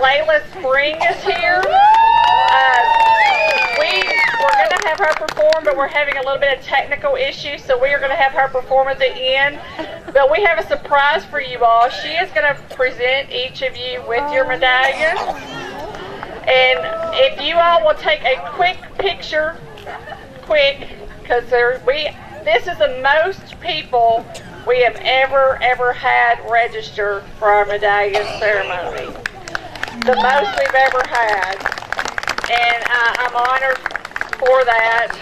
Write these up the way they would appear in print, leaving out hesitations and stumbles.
Layla Spring is here. We're going to have her perform, but we're having a little bit of technical issues, so we are going to have her perform at the end. But we have a surprise for you all. She is going to present each of you with your medallion. And if you all will take a quick picture, because this is the most people we have ever had registered for our medallion ceremony. The most we've ever had. And I'm honored for that.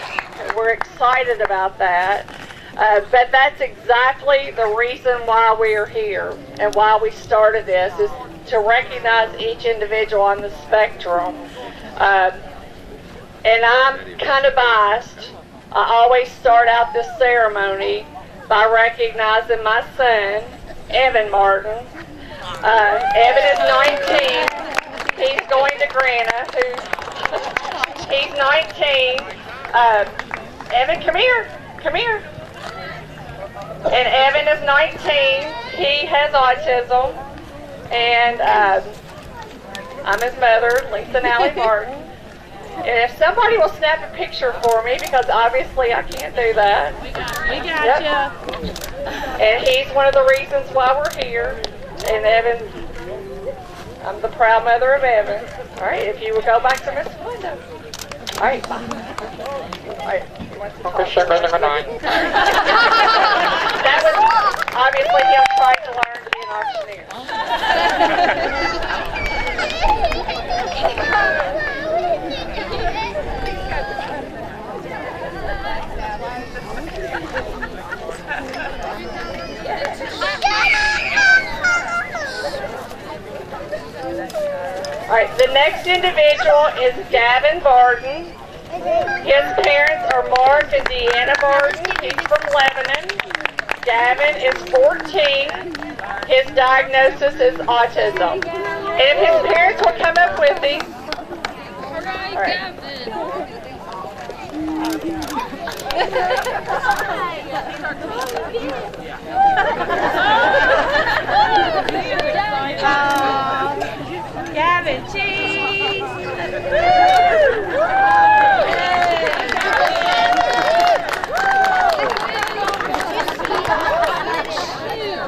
We're excited about that. But that's exactly the reason why we are here and why we started this, is to recognize each individual on the spectrum. And I'm kind of biased. I always start out this ceremony by recognizing my son, Evan Martin. Evan is 19. He's going to Grana. He's 19. Evan, come here. And Evan is 19. He has autism. And I'm his mother, Lisa and Allie Martin. And if somebody will snap a picture for me, because obviously I can't do that. We got you. And he's one of the reasons why we're here. And Evan, I'm the proud mother of Evan. All right, if you would go back to Miss Linda. All right, bye. All right. That was obviously him trying to learn to be an auctioneer. All right, the next individual is Gavin Barden. His parents are Mark and Deanna Barden. He's from Lebanon. Gavin is 14. His diagnosis is autism. And if his parents will come up with him. All right. Gavin, cheese!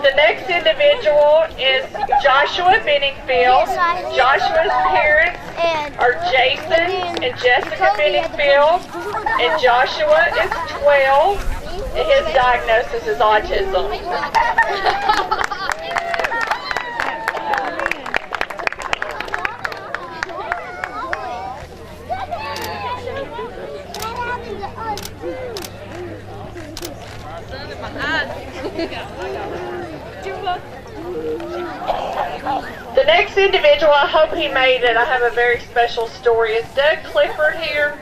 The next individual is Joshua Benningfield. Joshua's parents are Jason and Jessica Benningfield, and Joshua is 12, and his diagnosis is autism. The next individual, I hope he made it. I have a very special story. Is Doug Clifford here?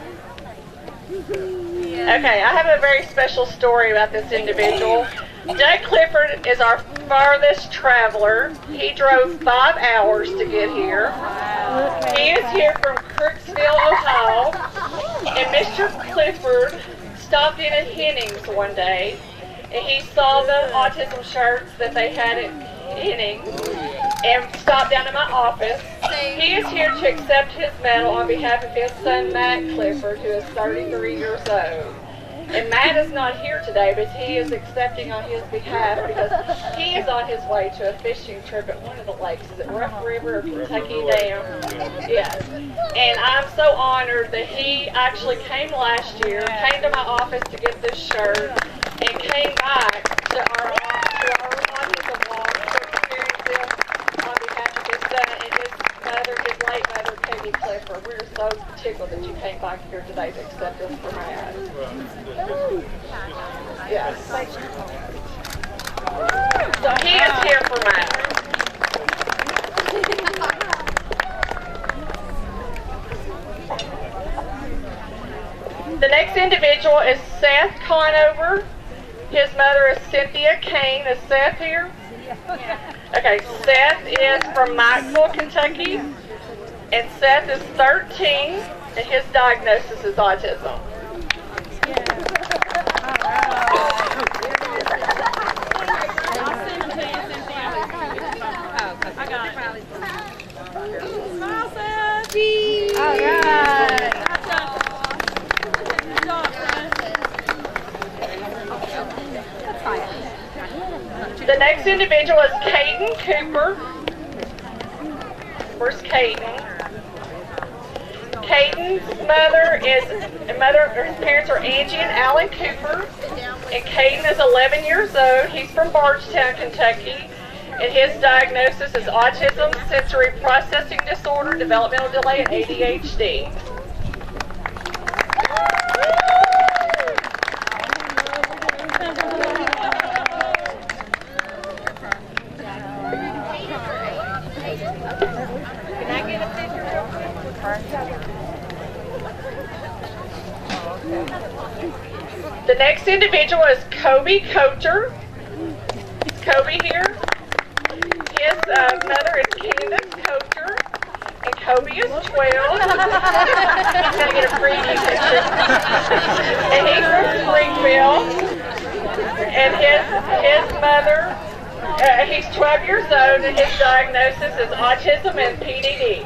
Okay, I have a very special story about this individual. Doug Clifford is our farthest traveler. He drove 5 hours to get here. He is here from Crooksville, Ohio. And Mr. Clifford stopped in at Hennings one day, and he saw the autism shirts that they had at Hennings, and stopped down in my office. He is here to accept his medal on behalf of his son, Matt Clifford, who is 33 years old. And Matt is not here today, but he is accepting on his behalf because he is on his way to a fishing trip at one of the lakes. Is it Rough River or Kentucky Dam? Yes. And I'm so honored that he actually came last year, came to my office to get this shirt, and came back to our autism walk to experience this on behalf of his son and his mother, his late mother, Peggy Clifford. We're so tickled that you came back here today to accept us for Matt. Yes. So he is here for Matt. The next individual is Seth Conover. His mother is Cynthia Kane. Is Seth here? Okay, Seth is from Mikeville, Kentucky. And Seth is 13, and his diagnosis is autism. The next individual is Caden Cooper. Where's Caden? Caden's his parents are Angie and Alan Cooper. And Caden is 11 years old. He's from Bardstown, Kentucky. And his diagnosis is autism, sensory processing disorder, developmental delay, and ADHD. The next individual is Kobe Coacher. Is Kobe here? His mother is Candace Coacher, and Kobe is 12. He's going to get a preview picture. And he's from Springfield. And his mother, he's 12 years old, and his diagnosis is autism and PDD.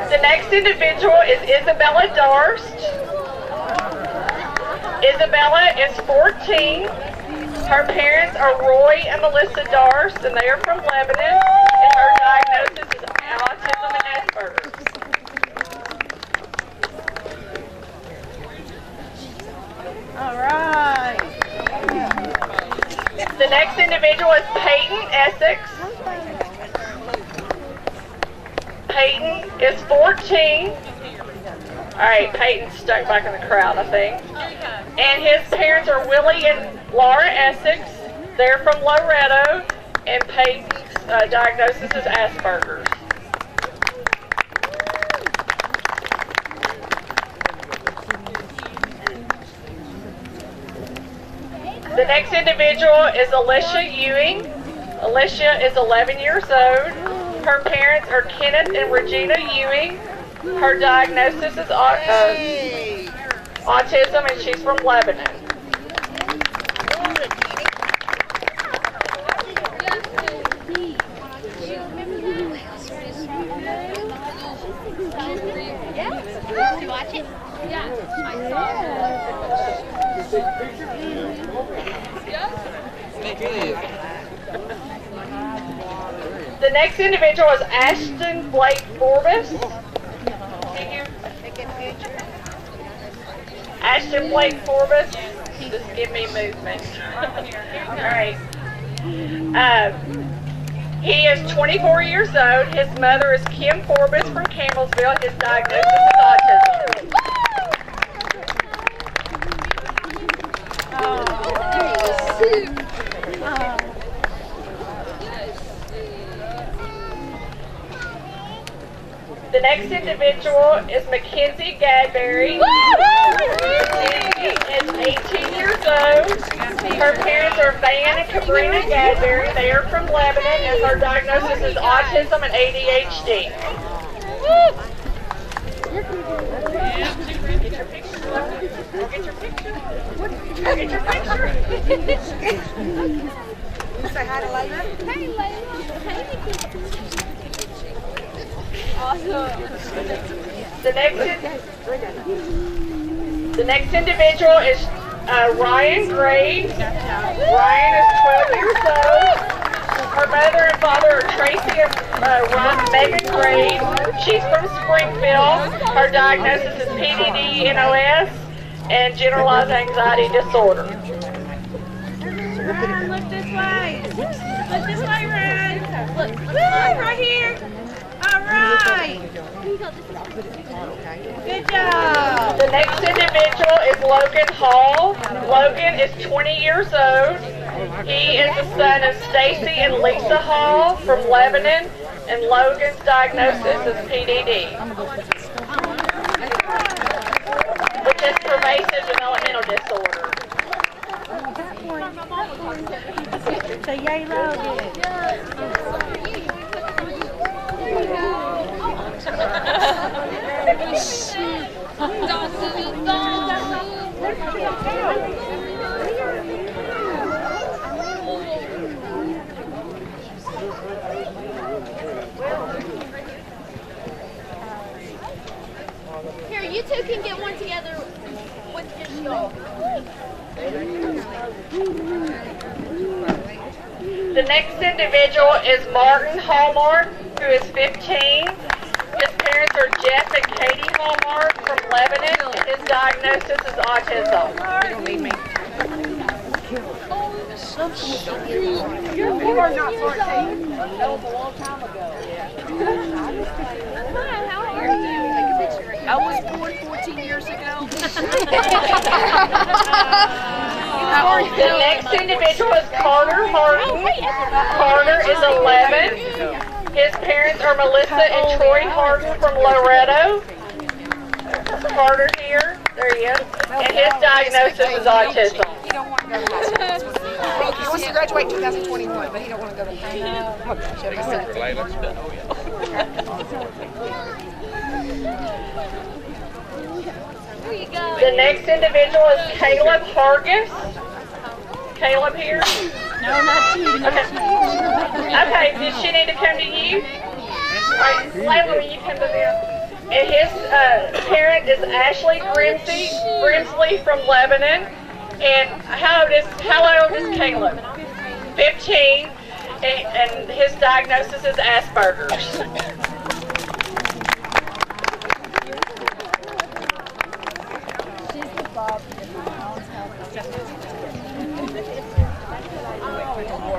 The next individual is Isabella Darst. Isabella is 14. Her parents are Roy and Melissa Darst, and they are from Lebanon. And her diagnosis is autism and Asperger's. All right. The next individual is Peyton Essex. Peyton is 14. Alright, Peyton's stuck back in the crowd, I think. And his parents are Willie and Laura Essex. They're from Loretto. And Peyton's diagnosis is Asperger's. The next individual is Alicia Ewing. Alicia is 11 years old. Her parents are Kenneth and Regina Ewing. Her diagnosis is autism, and she's from Lebanon. The next individual is Ashton Blake Forbes. Ashton Blake Forbes. Just give me movement. Alright. He is 24 years old. His mother is Kim Forbes from Campbellsville. His diagnosis is autism. The next individual is Mackenzie Gadberry. She is 18 years old. Her parents are Van and Cabrina Gadberry. They are from Lebanon, and her diagnosis is autism and ADHD. Get your picture. Get your picture. Get your picture. Say hi to Layla. Hey, Layla. Awesome. The next individual is Ryan Graves. Ryan is 12 years old. Her mother and father are Tracy and Megan Graves. She's from Springfield. Her diagnosis is PDD, NOS, and generalized anxiety disorder. Ryan, look this way. Look this way, Ryan. Look right here. All right. Good job. The next individual is Logan Hall. Logan is 20 years old. He is the son of Stacy and Lisa Hall from Lebanon, and Logan's diagnosis is PDD, which is pervasive developmental disorder. Say yay, Logan. two can get one together with just y'all. The next individual is Martin Hallmark, who is 15. His parents are Jeff and Katie Hallmark from Lebanon, and his diagnosis is autism. You are not 14. That was a long time ago. How old are you? I was born 14 years ago. The next individual is Carter Martin. Carter is 11. His parents are Melissa and Troy Harden from Loretto. Carter here. There he is. And his diagnosis is autism. He don't want to go to high school. He wants to graduate 2021, but he don't want to go to high school. Oh gosh, The next individual is Caleb Hargis. Caleb here? No, not you. Okay, does she need to come to you? Alright, Layla, will you come to them? And his parent is Ashley Grimsley from Lebanon. And how old is Caleb? 15. And his diagnosis is Asperger's.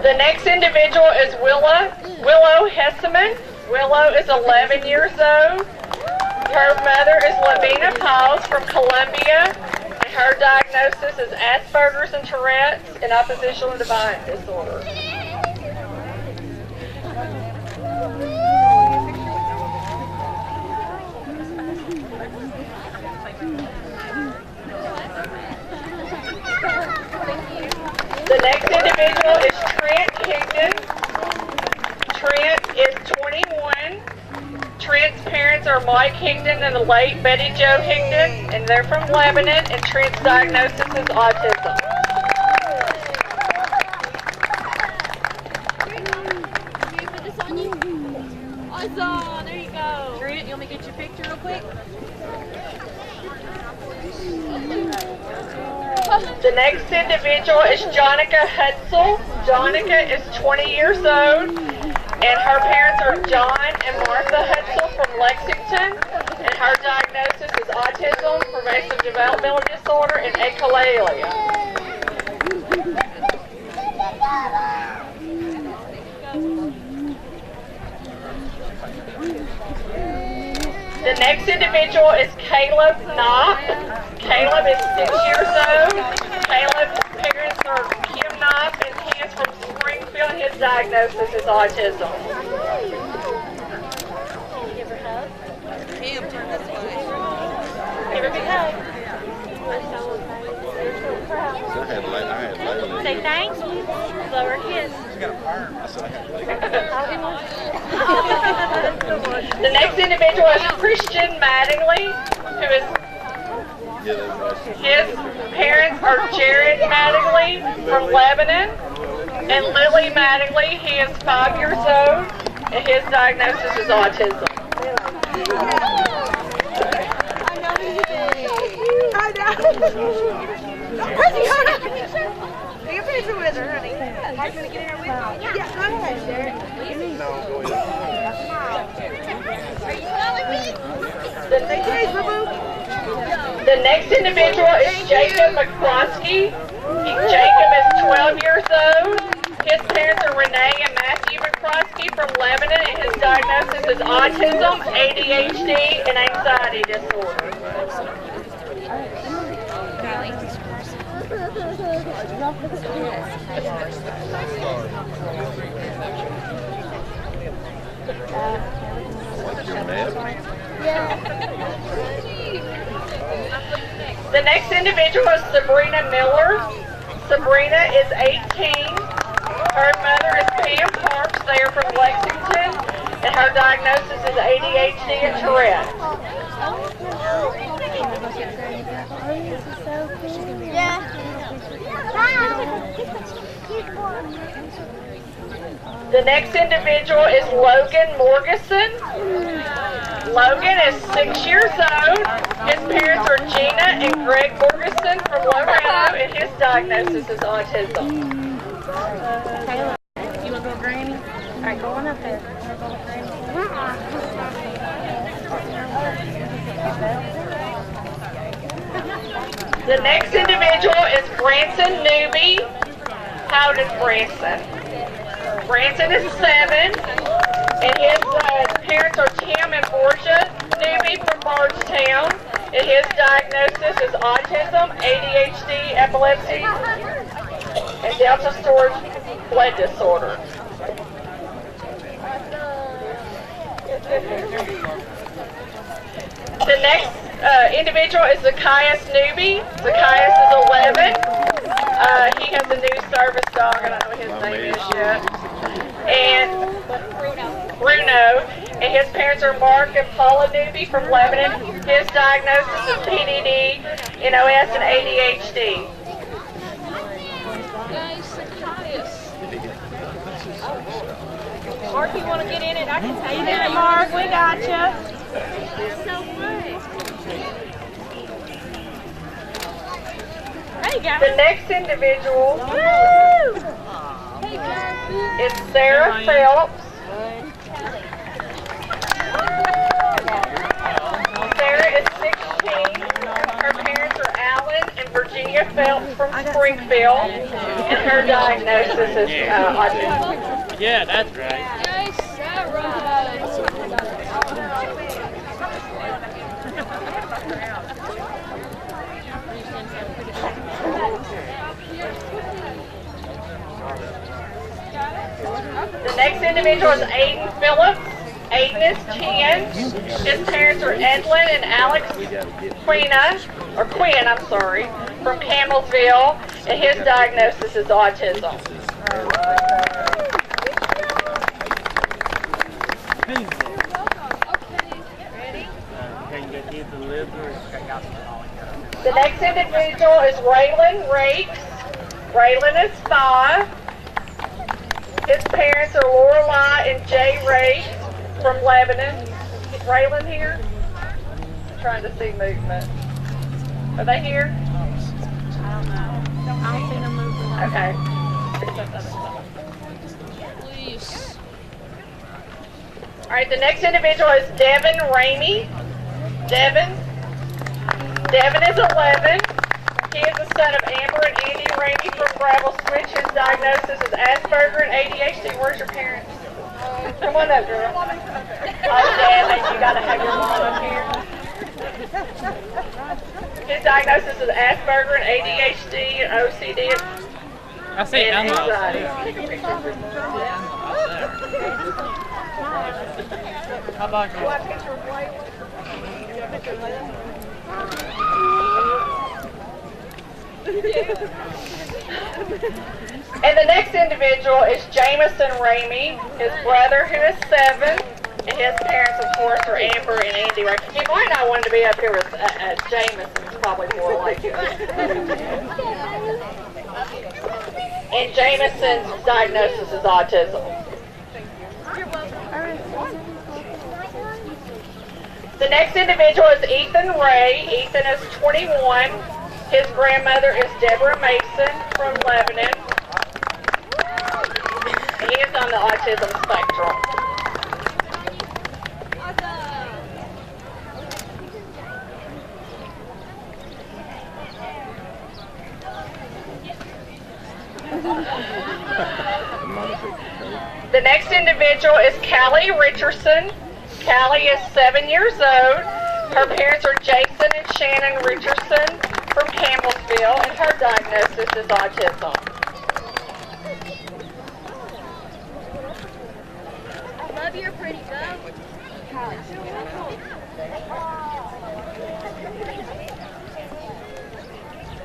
The next individual is Willow Hesseman. Willow is 11 years old. Her mother is Lavina Pauls from Columbia, and her diagnosis is Asperger's and Tourette's and oppositional defiant disorder. The next individual is Trent Higdon. Trent is 21. Trent's parents are Mike Higdon and the late Betty Jo Higdon, and they're from Lebanon, and Trent's diagnosis is autism. Can you put this on you? Awesome, there you go. Trent, you want me to get your picture real quick? The next individual is Jonica Hutzel. Jonica is 20 years old, and her parents are John and Martha Hutzel from Lexington, and her diagnosis is autism, pervasive developmental disorder, and echolalia. The next individual is Caleb Knopp. Caleb is 6 years old. Caleb's parents are Kim Knopp, and he is from Springfield. His diagnosis is autism. Give her a hug. Kim, turn this way. Give her a big hug. Say thanks. Blow her a kiss. The next individual is Christian Mattingly, who is, his parents are Jared Mattingly from Lebanon, and Lily Mattingly. He is 5 years old, and his diagnosis is autism. I know. Take a picture with her, honey. Are you going to get in her with me? Yeah, go ahead, Jared. The next individual is Jacob McCloskey. Jacob is 12 years old. His parents are Renee and Matthew McCloskey from Lebanon, and his diagnosis is autism, ADHD, and anxiety disorder. The next individual is Sabrina Miller. Sabrina is 18. Her mother is Pam Parks. They are from Lexington, and her diagnosis is ADHD and Tourette. The next individual is Logan Morgeson. Logan is 6 years old. His parents are Gina and Greg Morgeson from Loretta, and his diagnosis is autism. Taylor, you want to go with Granny? All right, go on up there. You want to go with Granny? The next individual is Branson Newby. How old is Branson? Branson is 7, and his parents are Tim and Borgia Newby from Bardstown, and his diagnosis is autism, ADHD, epilepsy, and Delta storage blood disorder. The next individual is Zacchaeus Newby. Zacchaeus is 11. He has a new service dog. I don't know what his name is yet. And Bruno. And his parents are Mark and Paula Newby from Lebanon. His diagnosis is PDD, NOS, and ADHD. Mark, you want to get in it? I can take it. Mark, we got you. There you go. The next individual is Sarah Phelps. Sarah is 16. Her parents are Alan and Virginia Phelps from Springfield, and her diagnosis is autism. Yeah, that's right. Yes, Sarah. The next individual is Aiden Phillips. Aiden is 10. His parents are Edlin and Alex Quinn, from Campbellsville, and his diagnosis is autism. The next individual is Raylan Rakes. Raylan is 5. His parents are Lorelai and Jay Rakes from Lebanon. Is Raylan here? I'm trying to see movement. Are they here? I don't know. I don't see them moving. Okay. Please. All right, the next individual is Devin Ramey. Devin is 11. He is the son of Amber and Andy Ramey from Gravel Switch. His diagnosis is Asperger and ADHD. Where's your parents? Come on up, girl. Oh, Dad, you got to have your mom up here. His diagnosis is Asperger and ADHD and OCD. I see and Emma. How about you? And the next individual is Jameson Ramey, his brother who is 7, and his parents, of course, are Amber and Andy Ramey. You might not want to be up here with Jameson's probably more like it. And Jameson's diagnosis is autism. The next individual is Ethan Ray. Ethan is 21. His grandmother is Deborah Mason from Lebanon. He is on the autism spectrum. The next individual is Callie Richardson. Callie is 7 years old. Her parents are Jason and Shannon Richardson from Campbellsville, and her diagnosis is autism. I love your pretty bow.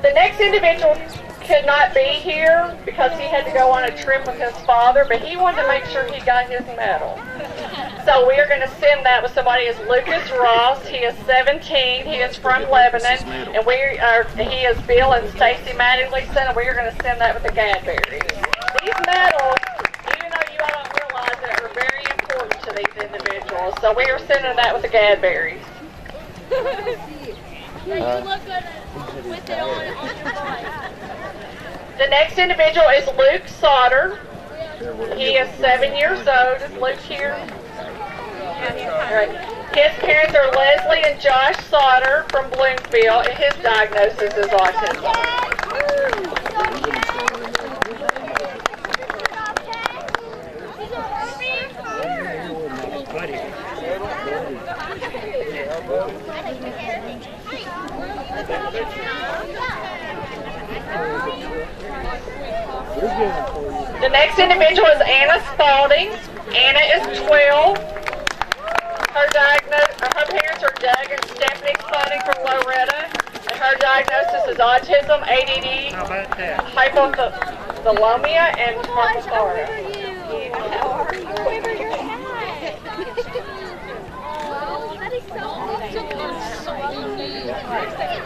The next individual could not be here because he had to go on a trip with his father, but he wanted to make sure he got his medal. So we are going to send that with somebody. Is Lucas Ross. He is 17. He is from Lebanon, and he is Bill and Stacy Mattingly-son, and we are going to send that with the Gadberries. These medals, even though you all don't realize it, are very important to these individuals. So we are sending that with the Gadberries. You look good with it on your voice. The next individual is Luke Sauter. He is 7 years old. Is Luke here? Right. His parents are Leslie and Josh Sauter from Bloomfield, and his diagnosis is autism. The next individual is Anna Spalding. Anna is 12. Her parents are Doug and Stephanie Spalding from Loretta, and her diagnosis is autism, ADD, hypothalomia, and hypothyroid.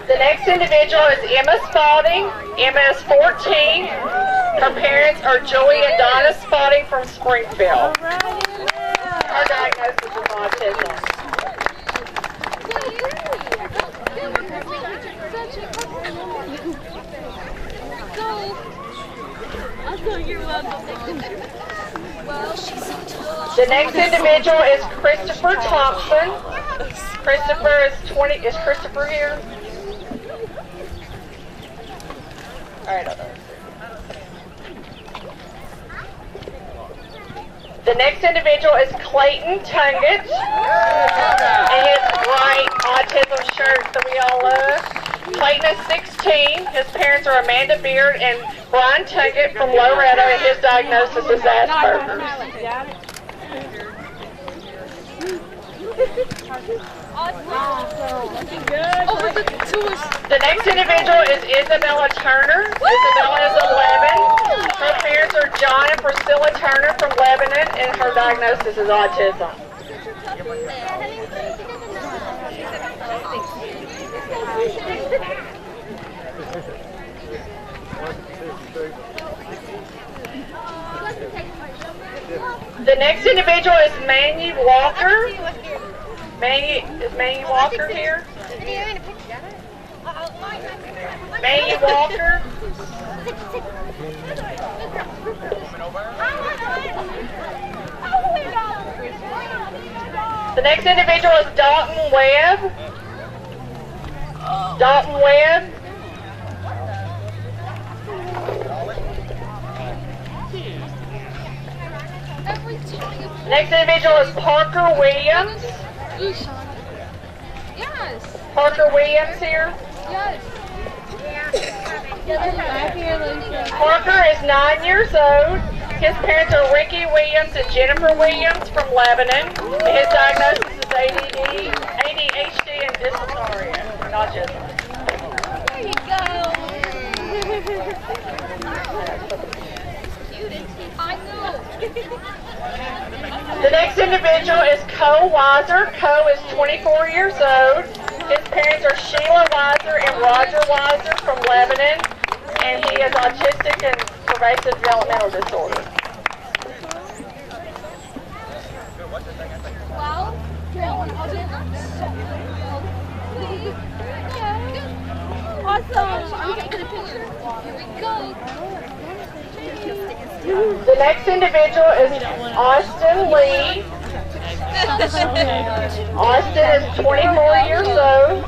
The next individual is Emma Spalding. Emma is 14. Her parents are Joey and Donna Spalding from Springfield. Her diagnosis is autism. The next individual is Christopher Thompson. Christopher is 20. Is Christopher here? All right, I'll The next individual is Clayton Tungett, in his bright autism shirt that we all love. Clayton is 16. His parents are Amanda Beard and Brian Tungett from Loretta, and his diagnosis is Asperger's. The next individual is Isabella Turner. Isabella is 11. Her parents are John and Priscilla Turner from Lebanon, and her diagnosis is autism. The next individual is Manny Walker. Is Manny Walker here? Manny Walker. The next individual is Dalton Webb. Dalton Webb. Next individual is Parker Williams. Yes. Parker Williams here. Yes. Parker is 9 years old. His parents are Ricky Williams and Jennifer Williams from Lebanon. His diagnosis is ADD, ADHD, and dyslexia, and autism. There you go. I know. The next individual is Co Weiser. Co is 24 years old. His parents are Sheila Weiser and Roger Weiser from Lebanon, and he is autistic and pervasive developmental disorder. Awesome. I'm taking a picture. Here we go. The next individual is Austin Lee. Austin is 24 years old.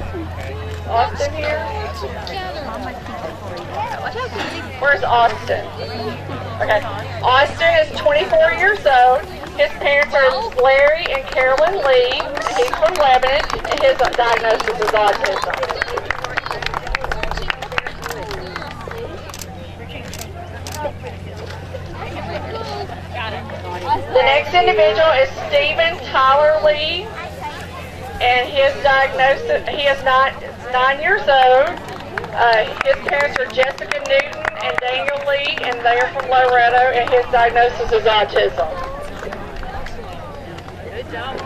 Austin here. Where's Austin? Okay. Austin is 24 years old. His parents are Larry and Carolyn Lee. He's from Lebanon, and his diagnosis is autism. The next individual is Stephen Tyler Lee, and his diagnosis, he is 9 years old. His parents are Jessica Newton and Daniel Lee, and they are from Loretto, and his diagnosis is autism. Good job.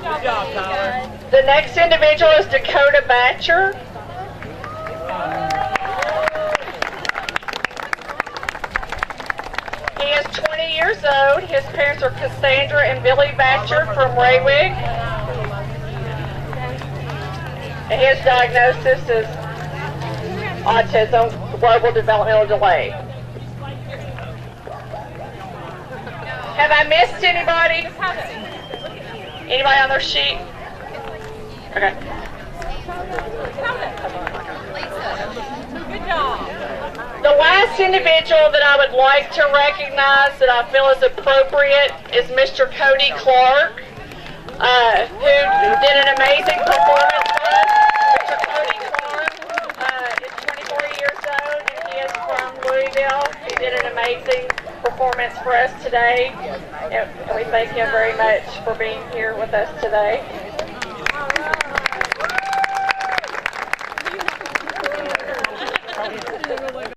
Good job, Tyler. The next individual is Dakota Batcher. years old. His parents are Cassandra and Billy Batcher from Raywick. And his diagnosis is autism, global developmental delay. Have I missed anybody? Anybody on their sheet? Okay. Good job. The last individual that I would like to recognize that I feel is appropriate is Mr. Cody Clark, who did an amazing performance for us. Mr. Cody Clark is 24 years old and he is from Louisville. He did an amazing performance for us today, and we thank him very much for being here with us today.